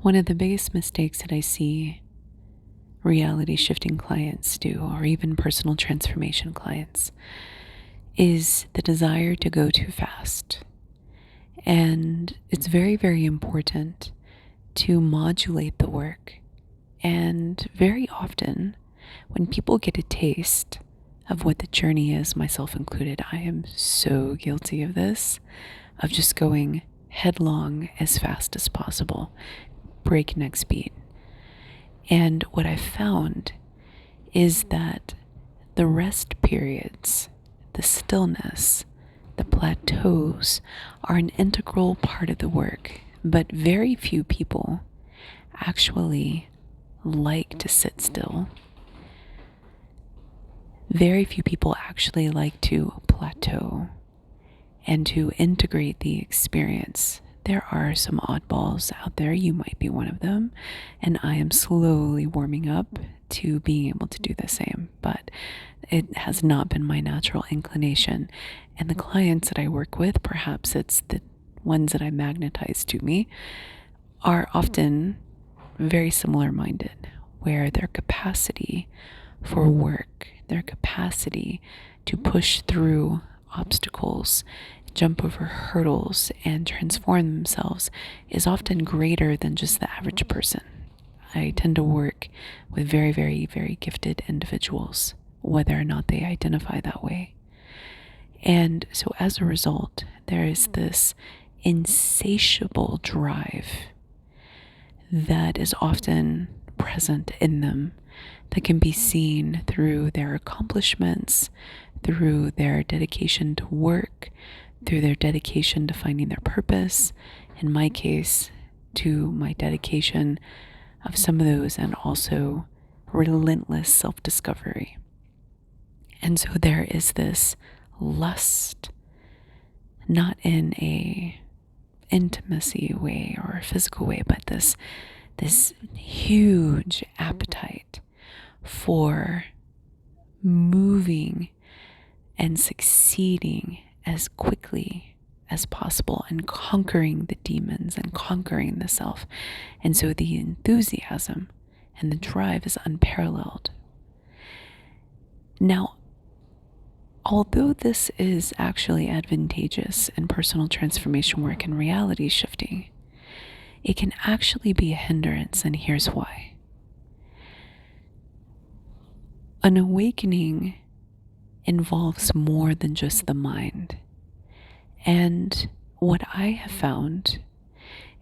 One of the biggest mistakes that I see reality shifting clients do, or even personal transformation clients, is the desire to go too fast. And it's very, very important to modulate the work. And very often, when people get a taste of what the journey is, myself included, I am so guilty of this, of just going headlong as fast as possible, breakneck speed. And what I found is that the rest periods, the stillness, the plateaus are an integral part of the work, but very few people actually like to sit still. Very few people actually like to plateau and to integrate the experience. There are some oddballs out there, you might be one of them, and I am slowly warming up to being able to do the same, but it has not been my natural inclination. And the clients that I work with, perhaps it's the ones that I magnetize to me, are often very similar minded, where their capacity for work, their capacity to push through obstacles, jump over hurdles, and transform themselves is often greater than just the average person. I tend to work with very, very, very gifted individuals, whether or not they identify that way. And so as a result, there is this insatiable drive that is often present in them, that can be seen through their accomplishments, through their dedication to work, through their dedication to finding their purpose, in my case, to my dedication of some of those, and also relentless self-discovery. And so there is this lust, not in a intimacy way or a physical way, but this huge appetite for moving and succeeding as quickly as possible and conquering the demons and conquering the self. And so the enthusiasm and the drive is unparalleled. Now, although this is actually advantageous in personal transformation work and reality shifting, it can actually be a hindrance, and here's why. An awakening involves more than just the mind. And what I have found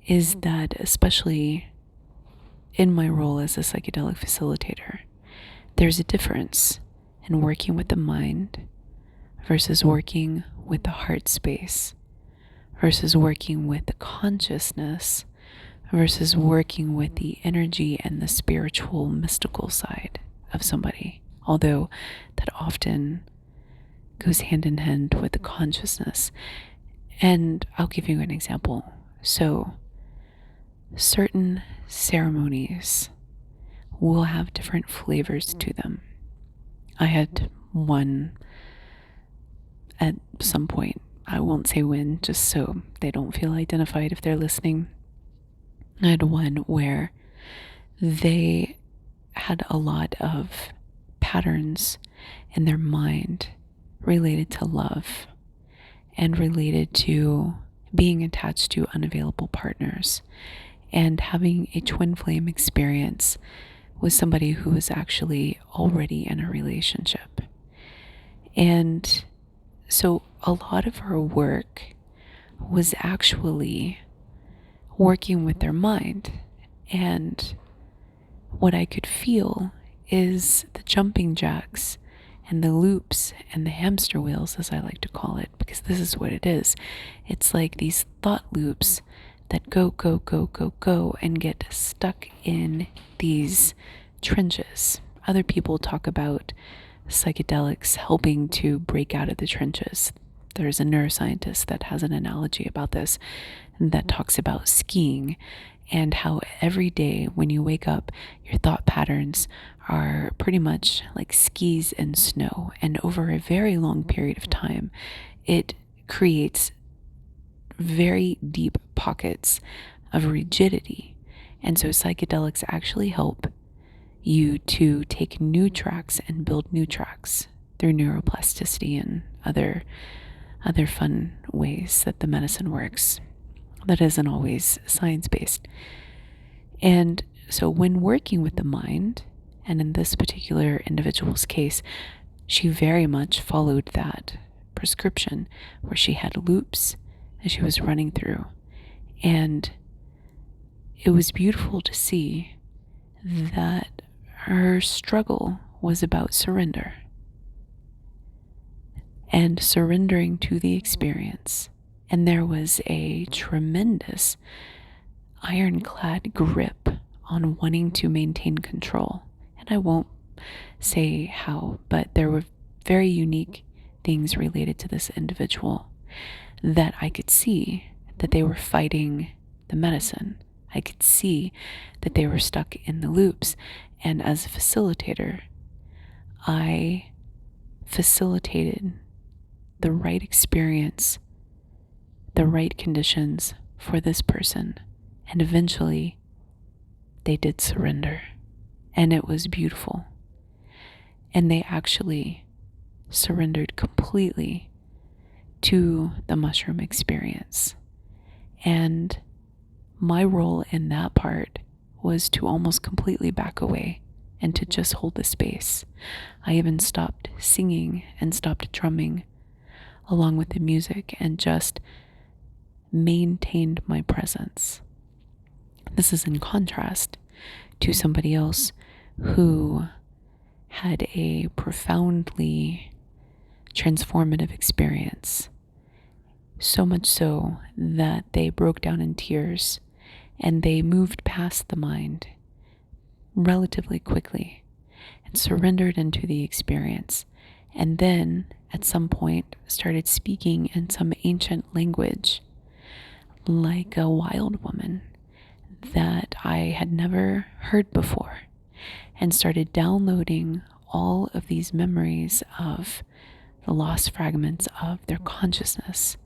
is that, especially in my role as a psychedelic facilitator, there's a difference in working with the mind versus working with the heart space, versus working with the consciousness, versus working with the energy and the spiritual, mystical side of somebody. Although that often goes hand in hand with the consciousness. And I'll give you an example. So, certain ceremonies will have different flavors to them. I had one at some point, I won't say when, just so they don't feel identified if they're listening. I had one where they had a lot of patterns in their mind related to love and related to being attached to unavailable partners and having a twin flame experience with somebody who was actually already in a relationship. And so a lot of her work was actually working with their mind. And what I could feel is the jumping jacks and the loops and the hamster wheels, as I like to call it, because this is what it is. It's like these thought loops that go, go, go, go, go, and get stuck in these trenches. Other people talk about psychedelics helping to break out of the trenches. There's a neuroscientist that has an analogy about this that talks about skiing and how every day when you wake up, your thought patterns are pretty much like skis in snow. And over a very long period of time, it creates very deep pockets of rigidity. And so psychedelics actually help you to take new tracks and build new tracks through neuroplasticity and other fun ways that the medicine works that isn't always science-based. And so when working with the mind, and in this particular individual's case, she very much followed that prescription where she had loops that she was running through. And it was beautiful to see that her struggle was about surrender and surrendering to the experience. And there was a tremendous ironclad grip on wanting to maintain control. And I won't say how, but there were very unique things related to this individual that I could see that they were fighting the medicine. I could see that they were stuck in the loops. And as a facilitator, I facilitated the right experience, the right conditions for this person. And eventually, they did surrender. And it was beautiful. And they actually surrendered completely to the mushroom experience. And my role in that part was to almost completely back away and to just hold the space. I even stopped singing and stopped drumming along with the music and just maintained my presence. This is in contrast to somebody else who had a profoundly transformative experience, so much so that they broke down in tears and they moved past the mind relatively quickly and surrendered into the experience, and then at some point started speaking in some ancient language like a wild woman that I had never heard before, and started downloading all of these memories of the lost fragments of their consciousness.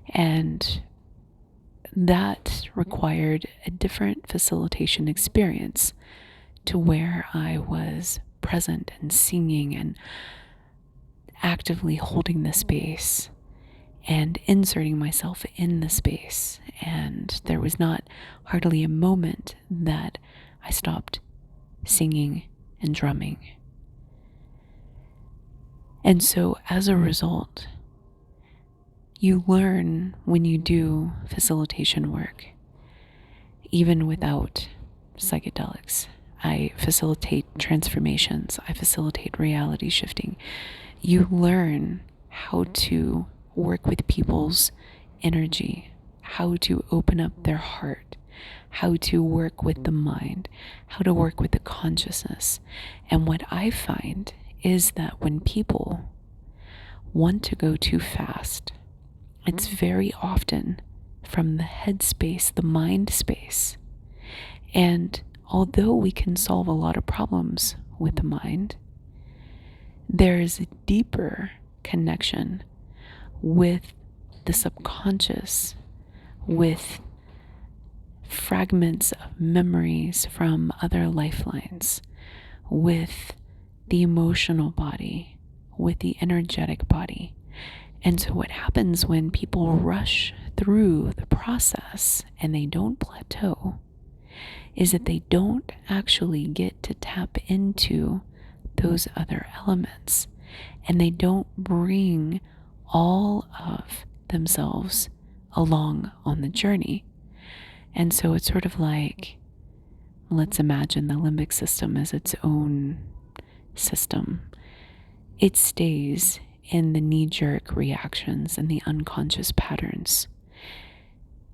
And that required a different facilitation experience to where I was present and singing and actively holding the space and inserting myself in the space. And there was not hardly a moment that I stopped singing and drumming. And so as a result, you learn when you do facilitation work, even without psychedelics. I facilitate transformations. I facilitate reality shifting. You learn how to work with people's energy, how to open up their heart, how to work with the mind, how to work with the consciousness. And what I find is that when people want to go too fast, it's very often from the head space, the mind space. And although we can solve a lot of problems with the mind, there is a deeper connection with the subconscious, with fragments of memories from other lifelines, with the emotional body, with the energetic body. And so what happens when people rush through the process and they don't plateau is that they don't actually get to tap into those other elements, and they don't bring all of themselves along on the journey. And so it's sort of like, let's imagine the limbic system as its own system. It stays in the knee-jerk reactions and the unconscious patterns.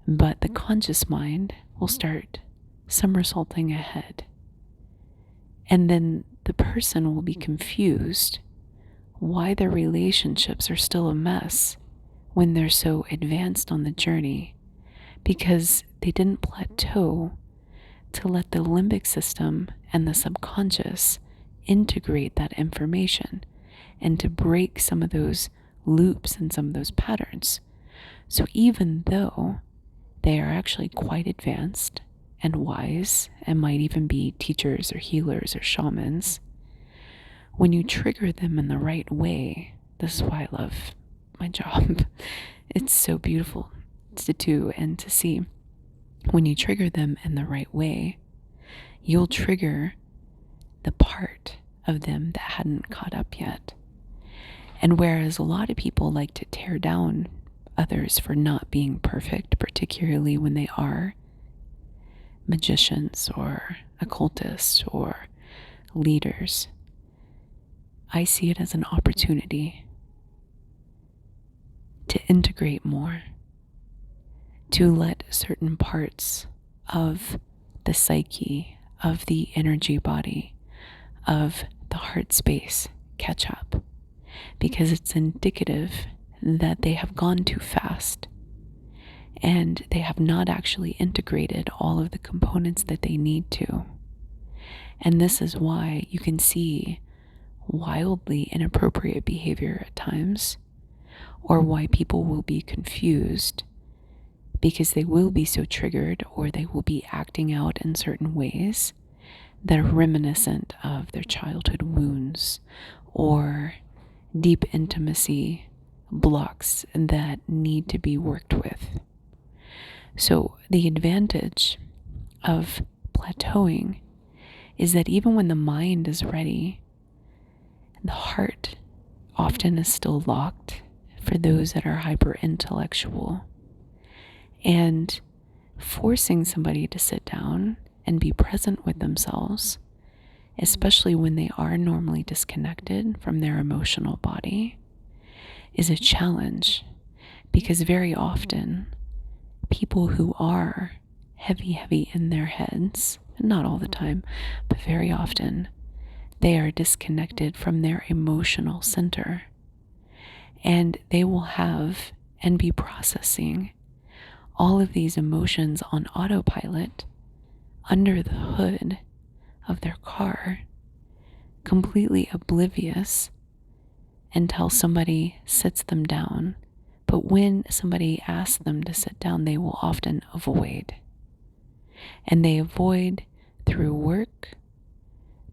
But the conscious mind will start somersaulting ahead. And then the person will be confused why their relationships are still a mess when they're so advanced on the journey, because they didn't plateau to let the limbic system and the subconscious integrate that information and to break some of those loops and some of those patterns. So even though they are actually quite advanced and wise, and might even be teachers or healers or shamans, when you trigger them in the right way, this is why I love my job. It's so beautiful to do and to see. When you trigger them in the right way, you'll trigger the part of them that hadn't caught up yet. And whereas a lot of people like to tear down others for not being perfect, particularly when they are magicians or occultists or leaders, I see it as an opportunity to integrate more, to let certain parts of the psyche, of the energy body, of the heart space catch up, because it's indicative that they have gone too fast and they have not actually integrated all of the components that they need to. And this is why you can see wildly inappropriate behavior at times, or why people will be confused because they will be so triggered, or they will be acting out in certain ways that are reminiscent of their childhood wounds or deep intimacy blocks that need to be worked with. So the advantage of plateauing is that even when the mind is ready, the heart often is still locked for those that are hyper intellectual. And forcing somebody to sit down and be present with themselves, especially when they are normally disconnected from their emotional body, is a challenge, because very often people who are heavy in their heads, not all the time, but very often, they are disconnected from their emotional center, and they will have and be processing all of these emotions on autopilot under the hood of their car, completely oblivious until somebody sits them down. But when somebody asks them to sit down, they will often avoid. And they avoid through work,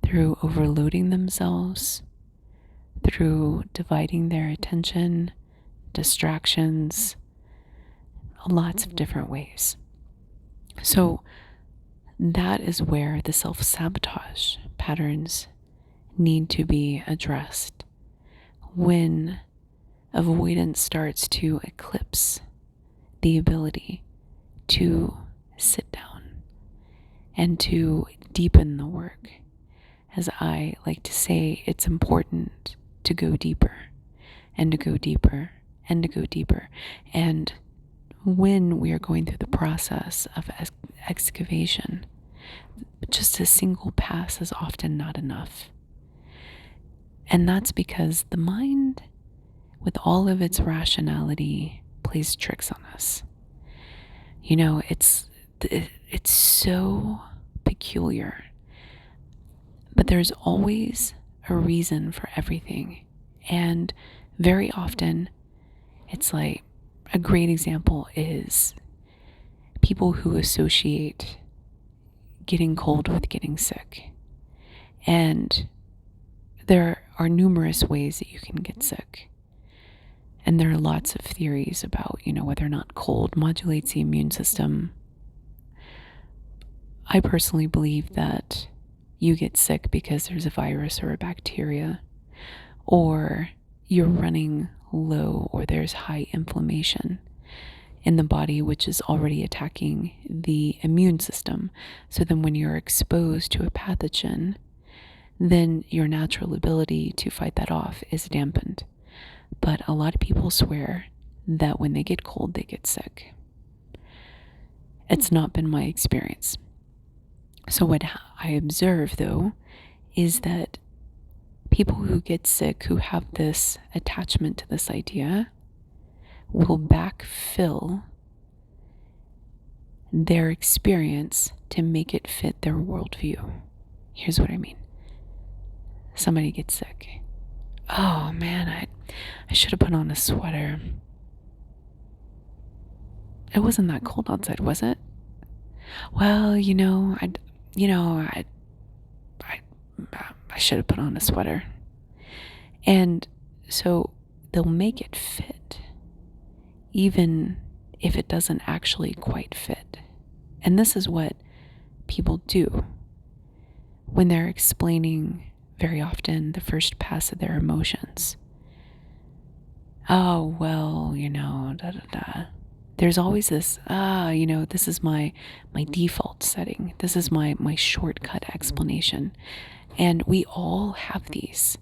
through overloading themselves, through dividing their attention, distractions, lots of different ways. So that is where the self-sabotage patterns need to be addressed. When avoidance starts to eclipse the ability to sit down and to deepen the work. As I like to say, it's important to go deeper and to go deeper and to go deeper. And when we are going through the process of excavation, just a single pass is often not enough. And that's because the mind, with all of its rationality, plays tricks on us. You know, it's so peculiar. But there's always a reason for everything. And very often, it's like, a great example is people who associate getting cold with getting sick. And there are numerous ways that you can get sick. And there are lots of theories about, whether or not cold modulates the immune system. I personally believe that you get sick because there's a virus or a bacteria, or you're running low, or there's high inflammation in the body, which is already attacking the immune system. So then when you're exposed to a pathogen, then your natural ability to fight that off is dampened. But a lot of people swear that when they get cold, they get sick. It's not been my experience. So what I observe, though, is that people who get sick, who have this attachment to this idea, will backfill their experience to make it fit their worldview. Here's what I mean. Somebody gets sick. Oh man, I should have put on a sweater. It wasn't that cold outside, was it? well, I, I should have put on a sweater. And so they'll make it fit, even if it doesn't actually quite fit. And this is what people do when they're explaining very often the first pass of their emotions. Oh, well, da da da. There's always this, this is my default setting. This is my shortcut explanation. And we all have these.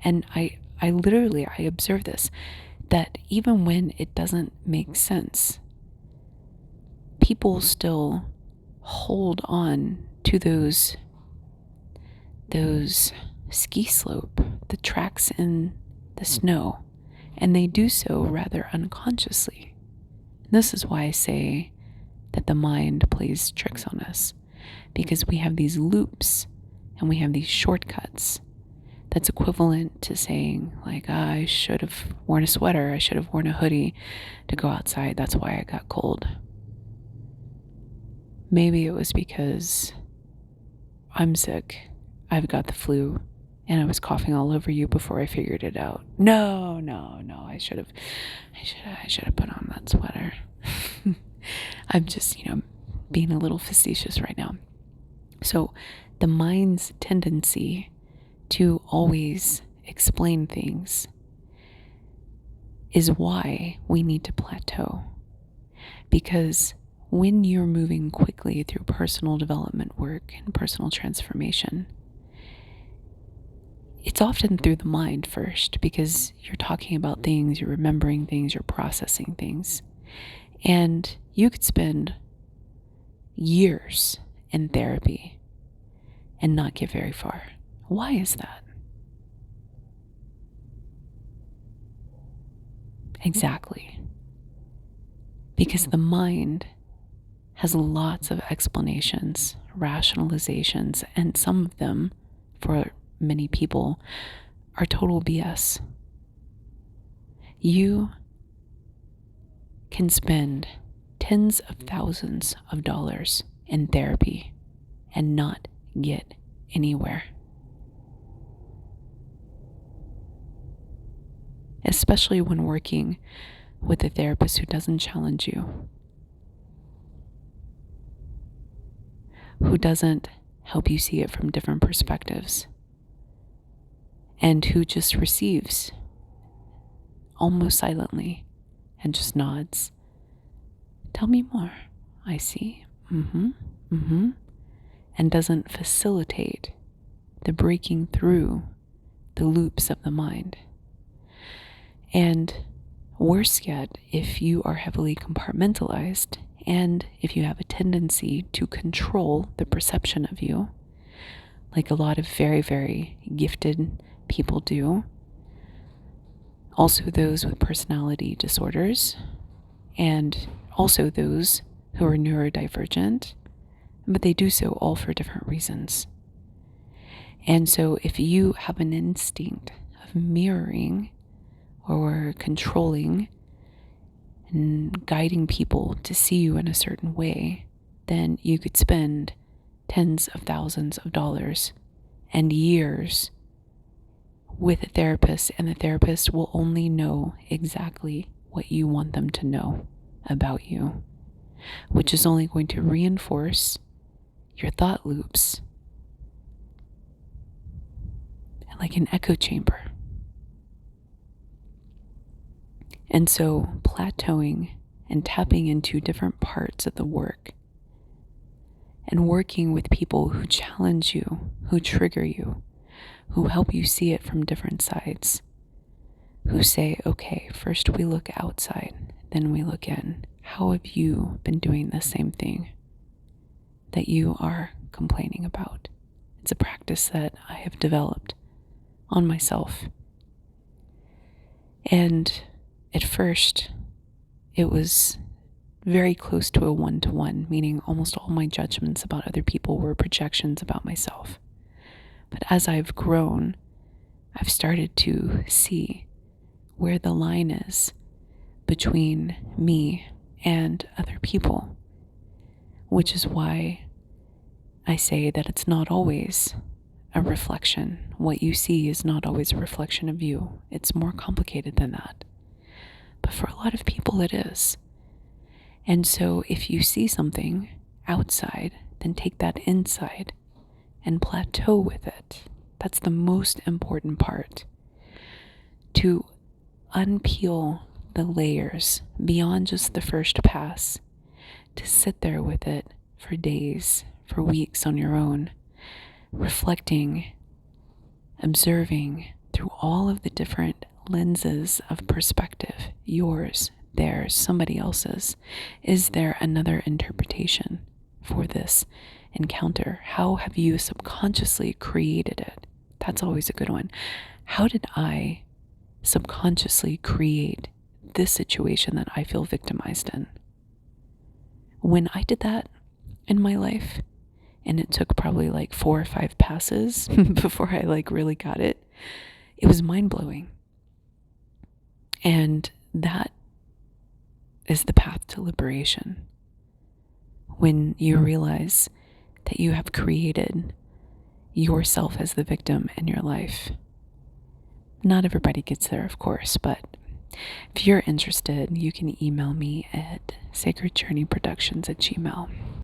And I literally observe this, that even when it doesn't make sense, people still hold on to those ski slope, the tracks in the snow, and they do so rather unconsciously. This is why I say that the mind plays tricks on us, because we have these loops and we have these shortcuts. That's equivalent to saying, like, I should have worn a sweater, I should have worn a hoodie to go outside, that's why I got cold. Maybe it was because I'm sick, I've got the flu, and I was coughing all over you before I figured it out. No, I should have put on that sweater. I'm just, being a little facetious right now. So the mind's tendency to always explain things is why we need to plateau. Because when you're moving quickly through personal development work and personal transformation, it's often through the mind first, because you're talking about things, you're remembering things, you're processing things. And you could spend years in therapy and not get very far. Why is that? Exactly. Because the mind has lots of explanations, rationalizations, and some of them, for many people, are total BS. You can spend tens of thousands of dollars in therapy and not get anywhere. Especially when working with a therapist who doesn't challenge you, who doesn't help you see it from different perspectives, and who just receives almost silently and just nods. Tell me more. I see. And doesn't facilitate the breaking through the loops of the mind. And worse yet, if you are heavily compartmentalized and if you have a tendency to control the perception of you, like a lot of very, very gifted people do, also those with personality disorders, and also those who are neurodivergent, but they do so all for different reasons. And so if you have an instinct of mirroring or controlling and guiding people to see you in a certain way, then you could spend tens of thousands of dollars and years with a therapist, and the therapist will only know exactly what you want them to know about you, which is only going to reinforce your thought loops like an echo chamber. And so plateauing and tapping into different parts of the work and working with people who challenge you, who trigger you, who help you see it from different sides, who say, okay, first we look outside, then we look in. How have you been doing the same thing that you are complaining about? It's a practice that I have developed on myself. And at first, it was very close to a one-to-one, meaning almost all my judgments about other people were projections about myself. But as I've grown, I've started to see where the line is between me and other people, which is why I say that it's not always a reflection. What you see is not always a reflection of you. It's more complicated than that. But for a lot of people, it is. And so if you see something outside, then take that inside and plateau with it. That's the most important part. To unpeel the layers beyond just the first pass, to sit there with it for days, for weeks on your own, reflecting, observing through all of the different lenses of perspective, yours, theirs, somebody else's. Is there another interpretation for this encounter? How have you subconsciously created it? That's always a good one. How did I subconsciously create this situation that I feel victimized in? When I did that in my life, and it took probably like 4 or 5 passes before I really got it, it was mind-blowing. And that is the path to liberation. When you realize that you have created yourself as the victim in your life. Not everybody gets there, of course, but if you're interested, you can email me at sacredjourneyproductions@gmail.com.